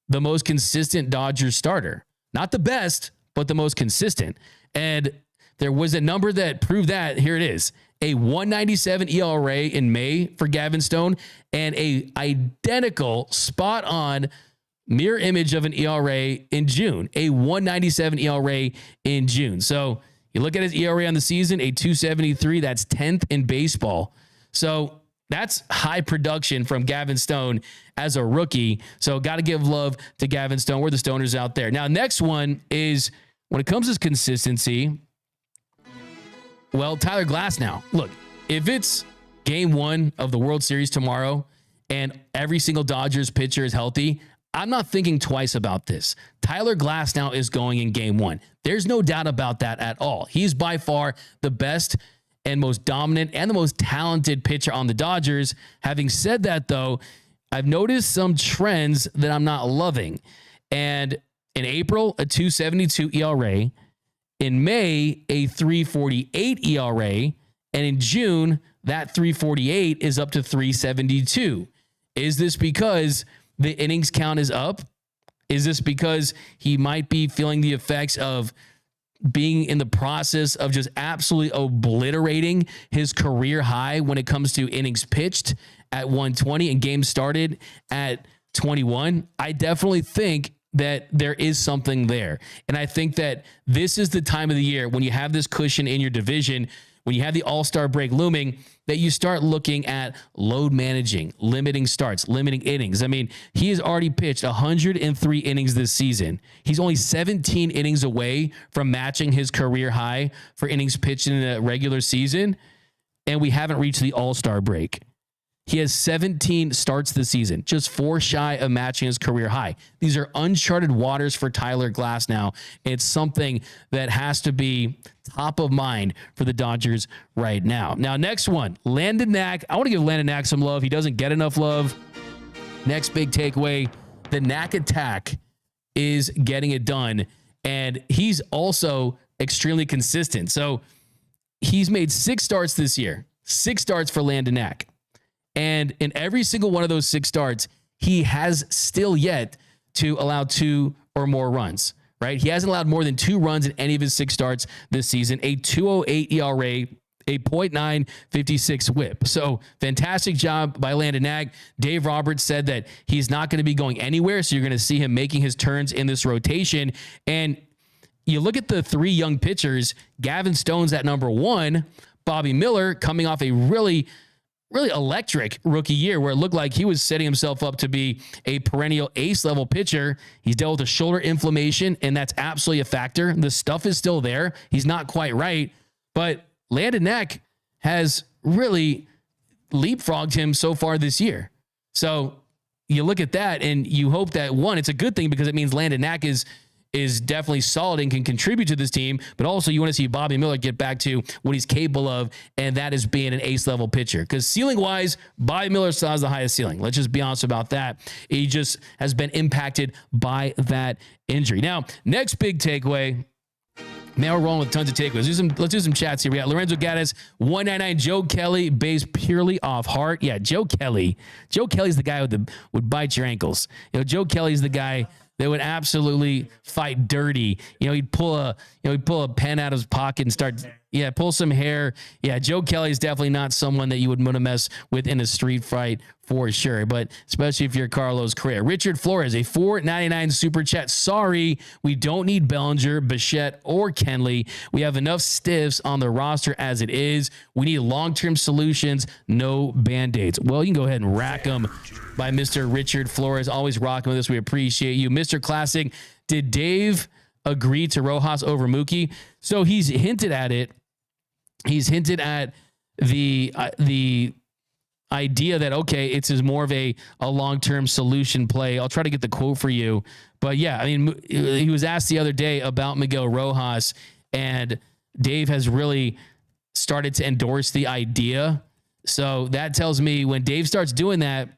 the most consistent Dodgers starter. Not the best, but the most consistent. And there was a number that proved that. Here it is. A 197 ERA in May for Gavin Stone and a identical spot on mirror image of an ERA in June, a 197 ERA in June. So you look at his ERA on the season, a 273, that's 10th in baseball. So that's high production from Gavin Stone as a rookie. So got to give love to Gavin Stone. We're the Stoners out there. Now, next one is when it comes to consistency, well, Tyler Glasnow. Look, if it's game 1 of the World Series tomorrow and every single Dodgers pitcher is healthy, I'm not thinking twice about this. Tyler Glasnow is going in game 1. There's no doubt about that at all. He's by far the best and most dominant and the most talented pitcher on the Dodgers. Having said that, though, I've noticed some trends that I'm not loving. And in April, a 2.72 ERA. In May, a 3.48 ERA. And in June, that 3.48 is up to 3.72. Is this because the innings count is up? Is this because he might be feeling the effects of being in the process of just absolutely obliterating his career high when it comes to innings pitched at 120 and games started at 21? I definitely think that there is something there. And I think that this is the time of the year when you have this cushion in your division, when you have the All-Star break looming, that you start looking at load managing, limiting starts, limiting innings. I mean, he has already pitched 103 innings this season. He's only 17 innings away from matching his career high for innings pitched in a regular season, and we haven't reached the All-Star break. He has 17 starts this season, just 4 shy of matching his career high. These are uncharted waters for Tyler Glasnow. It's something that has to be top of mind for the Dodgers right now. Now, next one, Landon Knack. I want to give Landon Knack some love. He doesn't get enough love. Next big takeaway, the Knack attack is getting it done, and he's also extremely consistent. So he's made 6 starts this year, 6 starts for Landon Knack. And in every single one of those 6 starts, he has still yet to allow 2 or more runs, right? He hasn't allowed more than 2 runs in any of his 6 starts this season, a 2.08 ERA, a .956 whip. So fantastic job by Landon Knack. Dave Roberts said that he's not going to be going anywhere. So you're going to see him making his turns in this rotation. And you look at the 3 young pitchers, Gavin Stone's at number 1, Bobby Miller coming off a really electric rookie year where it looked like he was setting himself up to be a perennial ace level pitcher. He's dealt with a shoulder inflammation, and that's absolutely a factor. The stuff is still there. He's not quite right, but Landon Knack has really leapfrogged him so far this year. So you look at that and you hope that, one, it's a good thing because it means Landon Knack is definitely solid and can contribute to this team, but also you want to see Bobby Miller get back to what he's capable of, and that is being an ace-level pitcher. Because ceiling-wise, Bobby Miller still has the highest ceiling. Let's just be honest about that. He just has been impacted by that injury. Now, next big takeaway. Now we're rolling with tons of takeaways. Let's do some chats here. We got Lorenzo Gaddis, 199, Joe Kelly, based purely off heart. Yeah, Joe Kelly. Joe Kelly's the guy would bite your ankles. You know, Joe Kelly's the guy they would absolutely fight dirty. You know, he'd pull a pen out of his pocket and start, pull some hair. Yeah, Joe Kelly is definitely not someone that you would want to mess with in a street fight for sure, but especially if you're Carlos Correa. Richard Flores, a $4.99 super chat. Sorry, we don't need Bellinger, Bichette, or Kenley. We have enough stiffs on the roster as it is. We need long-term solutions, no Band-Aids. Well, you can go ahead and rack them by Mr. Richard Flores. Always rocking with us. We appreciate you. Mr. Classic, did Dave agree to Rojas over Mookie? So he's hinted at it. He's hinted at the idea that, okay, it's more of a long-term solution play. I'll try to get the quote for you. But yeah, I mean, he was asked the other day about Miguel Rojas, and Dave has really started to endorse the idea. So that tells me when Dave starts doing that,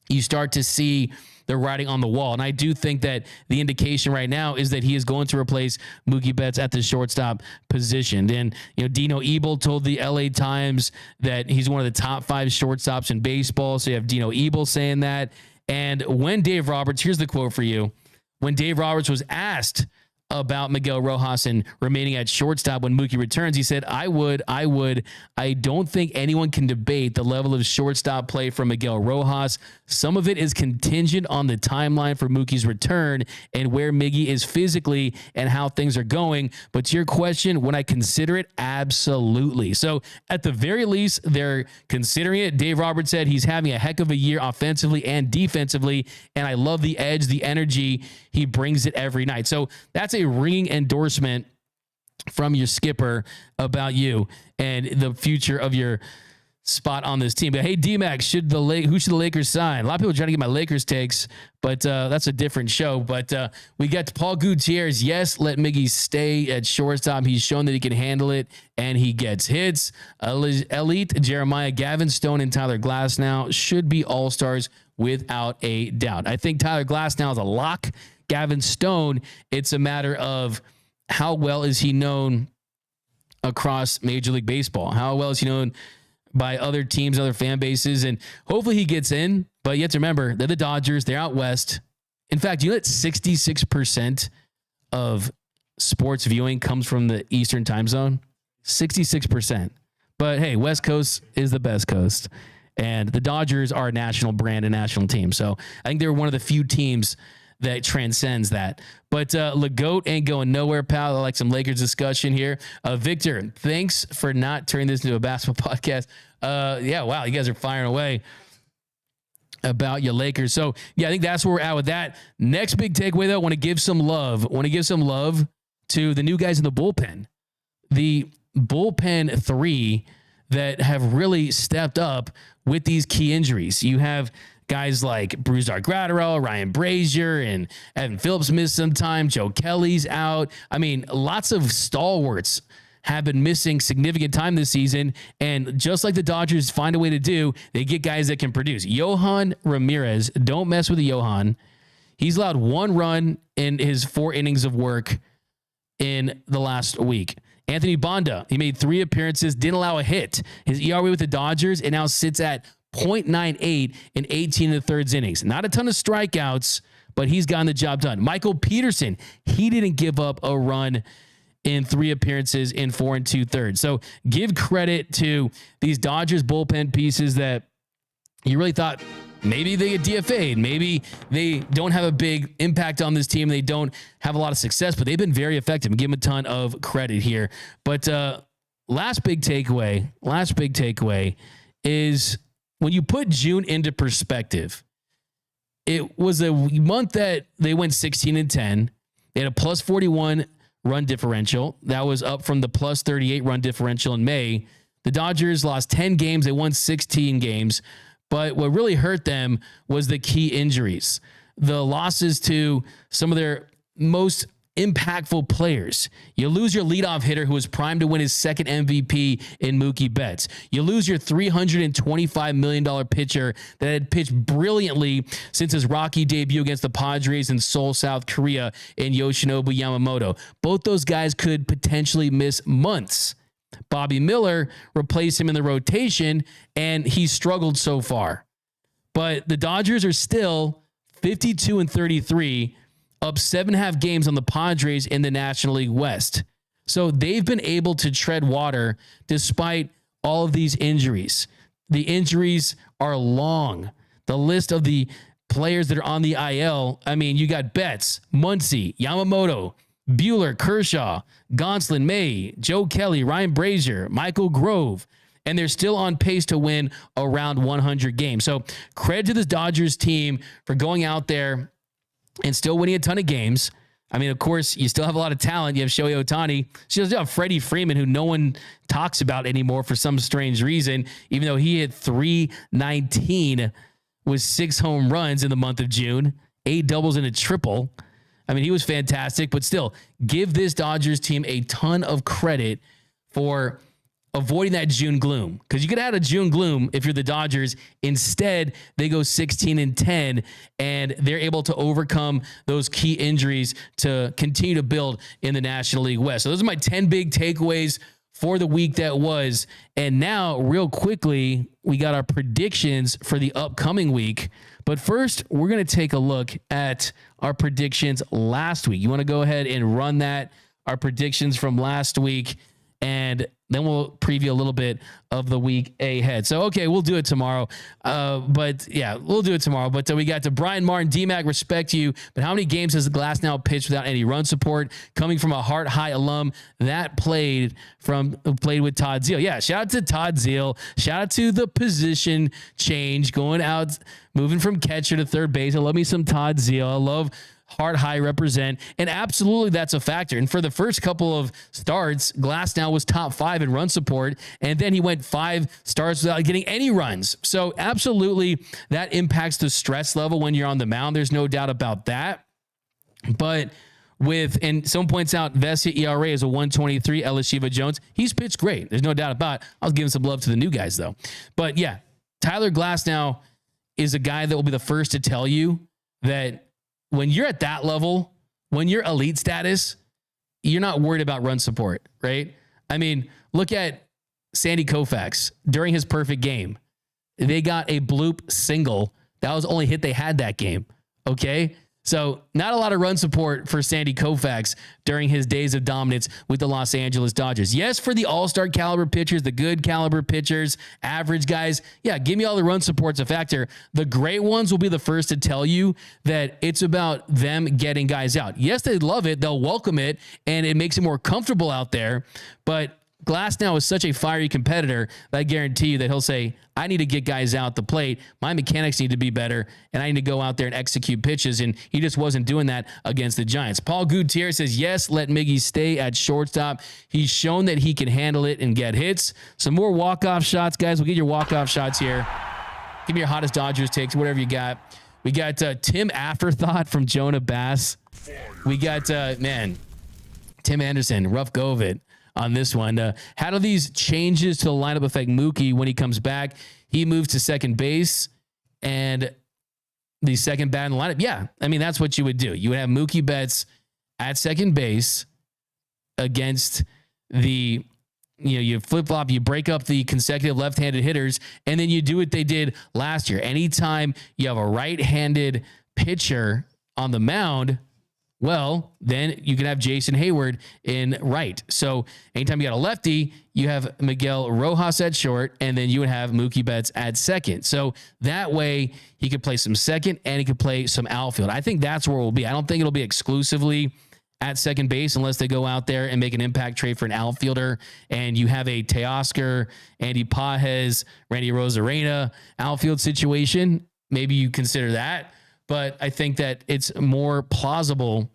you start to see the writing on the wall. And I do think that the indication right now is that he is going to replace Mookie Betts at the shortstop position. And, Dino Ebel told the LA Times that he's one of the top 5 shortstops in baseball. So you have Dino Ebel saying that. And when Dave Roberts, here's the quote for you. When Dave Roberts was asked about Miguel Rojas and remaining at shortstop when Mookie returns, he said, I don't think anyone can debate the level of shortstop play from Miguel Rojas. Some of it is contingent on the timeline for Mookie's return and where Miggy is physically and how things are going. But to your question, when I consider it, absolutely. So at the very least, they're considering it. Dave Roberts said he's having a heck of a year offensively and defensively, and I love the edge, the energy. He brings it every night. So that's a ringing endorsement from your skipper about you and the future of your spot on this team. But hey, D-Max, who should the Lakers sign? A lot of people trying to get my Lakers takes, but that's a different show. But we got Paul Gutierrez. Yes, let Miggy stay at shortstop. He's shown that he can handle it, and he gets hits. Elite Jeremiah, Gavin Stone, and Tyler Glasnow should be all-stars without a doubt. I think Tyler Glasnow is a lock. Gavin Stone, it's a matter of how well is he known across Major League Baseball? How well is he known by other teams, other fan bases? And hopefully he gets in, but you have to remember, they're the Dodgers. They're out west. In fact, you know that 66% of sports viewing comes from the Eastern time zone? 66%. But hey, West Coast is the best coast. And the Dodgers are a national brand, a national team. So I think they're one of the few teams that transcends that. But LeGoat ain't going nowhere, pal. I like some Lakers discussion here. Victor, thanks for not turning this into a basketball podcast. Yeah, wow, you guys are firing away about your Lakers. So, yeah, I think that's where we're at with that. Next big takeaway, though, I want to give some love. To the new guys in the bullpen. The bullpen 3 that have really stepped up with these key injuries. You have guys like Brusdar Graterol, Ryan Brazier, and Evan Phillips missed some time. Joe Kelly's out. I mean, lots of stalwarts have been missing significant time this season. And just like the Dodgers find a way to do, they get guys that can produce. Yohan Ramirez, don't mess with the Yohan. He's allowed 1 run in his 4 innings of work in the last week. Anthony Banda, he made 3 appearances, didn't allow a hit. His ERA with the Dodgers, and now sits at .98 in 18 1/3 innings. Not a ton of strikeouts, but he's gotten the job done. Michael Peterson, he didn't give up a run in 3 appearances in 4 2/3. So give credit to these Dodgers bullpen pieces that you really thought maybe they get DFA'd. Maybe they don't have a big impact on this team. They don't have a lot of success, but they've been very effective. Give them a ton of credit here. But last big takeaway is when you put June into perspective, it was a month that they went 16-10. They had a plus 41 run differential. That was up from the plus 38 run differential in May. The Dodgers lost 10 games. They won 16 games. But what really hurt them was the key injuries. The losses to some of their most impactful players. You lose your leadoff hitter who was primed to win his 2nd MVP in Mookie Betts. You lose your $325 million pitcher that had pitched brilliantly since his Rocky debut against the Padres in Seoul, South Korea, in Yoshinobu Yamamoto. Both those guys could potentially miss months. Bobby Miller replaced him in the rotation, and he struggled so far. But the Dodgers are still 52-33, up 7.5 games on the Padres in the National League West. So they've been able to tread water despite all of these injuries. The injuries are long. The list of the players that are on the IL, I mean, you got Betts, Muncy, Yamamoto, Buehler, Kershaw, Gonsolin, May, Joe Kelly, Ryan Brazier, Michael Grove, and they're still on pace to win around 100 games. So credit to this Dodgers team for going out there and still winning a ton of games. I mean, of course, you still have a lot of talent. You have Shohei Ohtani. You still have Freddie Freeman, who no one talks about anymore for some strange reason, even though he hit .319 with 6 home runs in the month of June, 8 doubles and a triple. I mean, he was fantastic, but still, give this Dodgers team a ton of credit for avoiding that June gloom, because you could have had a June gloom if you're the Dodgers. Instead, they go 16-10, and they're able to overcome those key injuries to continue to build in the National League West. So those are my 10 big takeaways for the week that was. And now, real quickly, we got our predictions for the upcoming week. But first, we're going to take a look at our predictions last week. You want to go ahead and run that, our predictions from last week, and then we'll preview a little bit of the week ahead. So, okay, we'll do it tomorrow. But yeah, we'll do it tomorrow. But we got to Brian Martin, D-Mac, respect you. But how many games has Glasnow pitched without any run support? Coming from a Heart High alum that played with Todd Zeal. Yeah, shout out to Todd Zeal. Shout out to the position change, going out, moving from catcher to third base. I love me some Todd Zeal. I love Heart High represent, and absolutely that's a factor. And for the first couple of starts, Glasnow was top 5 in run support, and then he went 5 starts without getting any runs. So absolutely that impacts the stress level when you're on the mound. There's no doubt about that. But and someone points out Vesia ERA is a 123, Ellis Shiva Jones. He's pitched great. There's no doubt about it. I was giving some love to the new guys though. But yeah, Tyler Glasnow is a guy that will be the first to tell you that when you're at that level, when you're elite status, you're not worried about run support, right? I mean, look at Sandy Koufax during his perfect game. They got a bloop single. That was the only hit they had that game. Okay. So not a lot of run support for Sandy Koufax during his days of dominance with the Los Angeles Dodgers. Yes, for the all-star caliber pitchers, the good caliber pitchers, average guys, yeah, give me all the run support's a factor. The great ones will be the first to tell you that it's about them getting guys out. Yes, they love it. They'll welcome it, and it makes it more comfortable out there. But Glasnow is such a fiery competitor that I guarantee you that he'll say, I need to get guys out the plate. My mechanics need to be better, and I need to go out there and execute pitches. And he just wasn't doing that against the Giants. Paul Gutierrez says, yes, let Miggy stay at shortstop. He's shown that he can handle it and get hits. Some more walk-off shots, guys. We'll get your walk-off shots here. Give me your hottest Dodgers takes, whatever you got. We got Tim Afterthought from Jonah Bass. We got, Tim Anderson, rough go of it on this one. How do these changes to the lineup affect Mookie when he comes back? He moves to second base and the second bat in the lineup. Yeah, I mean, that's what you would do. You would have Mookie Betts at second base against the, you flip-flop, you break up the consecutive left-handed hitters, and then you do what they did last year. Anytime you have a right-handed pitcher on the mound, well, then you can have Jason Hayward in right. So anytime you got a lefty, you have Miguel Rojas at short, and then you would have Mookie Betts at second. So that way he could play some second and he could play some outfield. I think that's where we'll be. I don't think it'll be exclusively at second base unless they go out there and make an impact trade for an outfielder, and you have a Teoscar, Andy Pages, Randy Rosarena outfield situation. Maybe you consider that. But I think that it's more plausible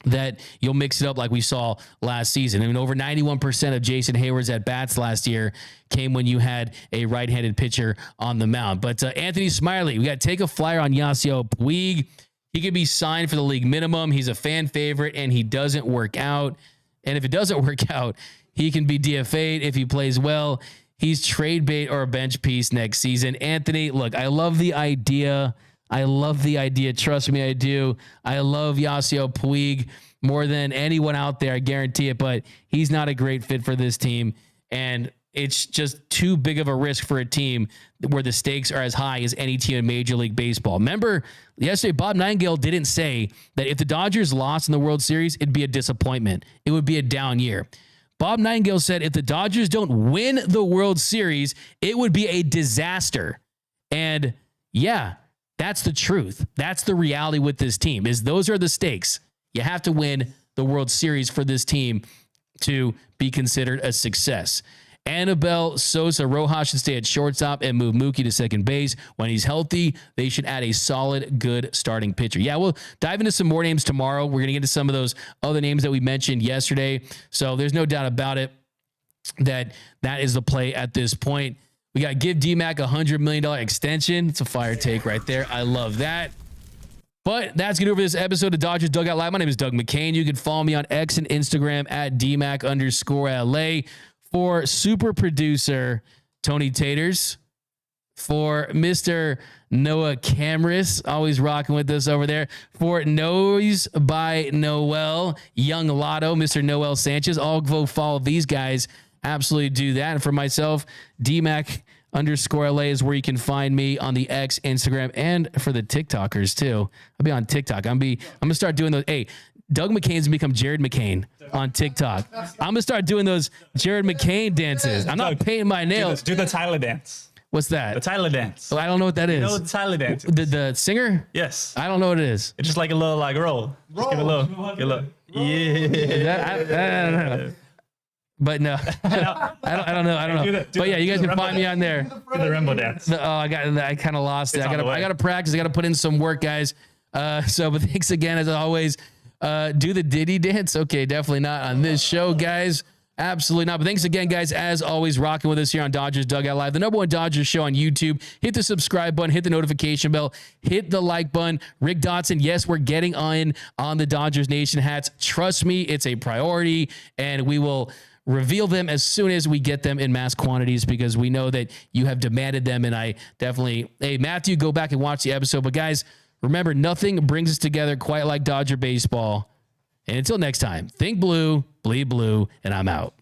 that you'll mix it up like we saw last season. I mean, over 91% of Jason Hayward's at-bats last year came when you had a right-handed pitcher on the mound. But Anthony Smiley, we got to take a flyer on Yasiel Puig. He could be signed for the league minimum. He's a fan favorite, and he doesn't work out. And if it doesn't work out, he can be DFA'd if he plays well. He's trade bait or a bench piece next season. Anthony, look, I love the idea. Trust me, I do. I love Yasiel Puig more than anyone out there. I guarantee it, but he's not a great fit for this team. And it's just too big of a risk for a team where the stakes are as high as any team in Major League Baseball. Remember, yesterday, Bob Nightingale didn't say that if the Dodgers lost in the World Series, it'd be a disappointment. It would be a down year. Bob Nightingale said if the Dodgers don't win the World Series, it would be a disaster. And yeah, that's the truth. That's the reality with this team, is those are the stakes. You have to win the World Series for this team to be considered a success. Annabelle Sosa, Rojas should stay at shortstop and move Mookie to second base. When he's healthy, they should add a solid, good starting pitcher. Yeah, we'll dive into some more names tomorrow. We're going to get into some of those other names that we mentioned yesterday. So there's no doubt about it that is the play at this point. We got give D-Mac a $100 million extension. It's a fire take right there. I love that. But that's going to do for this episode of Dodgers Dugout Live. My name is Doug McKain. You can follow me on X and Instagram at DMac_LA. For super producer Tony Taters. For Mr. Noah Camrus, always rocking with us over there. For Noise by Noel, Young Lotto, Mr. Noel Sanchez. I'll go follow these guys. Absolutely do that. And for myself, DMAC_LA is where you can find me on the X, Instagram, and for the TikTokers too. I'll be on TikTok. I'm gonna start doing those. Hey, Doug McKain's become Jared McKain on TikTok. I'm gonna start doing those Jared McKain dances. I'm not painting my nails. Do the Tyler dance. What's that? The Tyler dance. Oh, I don't know what that is. You know what the Tyler dance is? The singer? Yes. I don't know what it is. It's just like a little like roll. Just give it a little. Give it a little. Yeah. I don't know. But no, I don't know. But yeah, you guys can find me on there. Do the Rainbow dance. Oh, I kind of lost it. It's I gotta practice. I gotta put in some work, guys. But thanks again as always. Do the Diddy dance? Okay, definitely not on this show, guys. Absolutely not. But thanks again, guys, as always, rocking with us here on Dodgers Dugout Live, the #1 Dodgers show on YouTube. Hit the subscribe button, hit the notification bell, hit the like button. Rick Dotson, yes, we're getting on the Dodgers Nation hats. Trust me, it's a priority, and we will reveal them as soon as we get them in mass quantities because we know that you have demanded them. And I definitely, hey, Matthew, go back and watch the episode. But guys, remember, nothing brings us together quite like Dodger baseball. And until next time, think blue, bleed blue, and I'm out.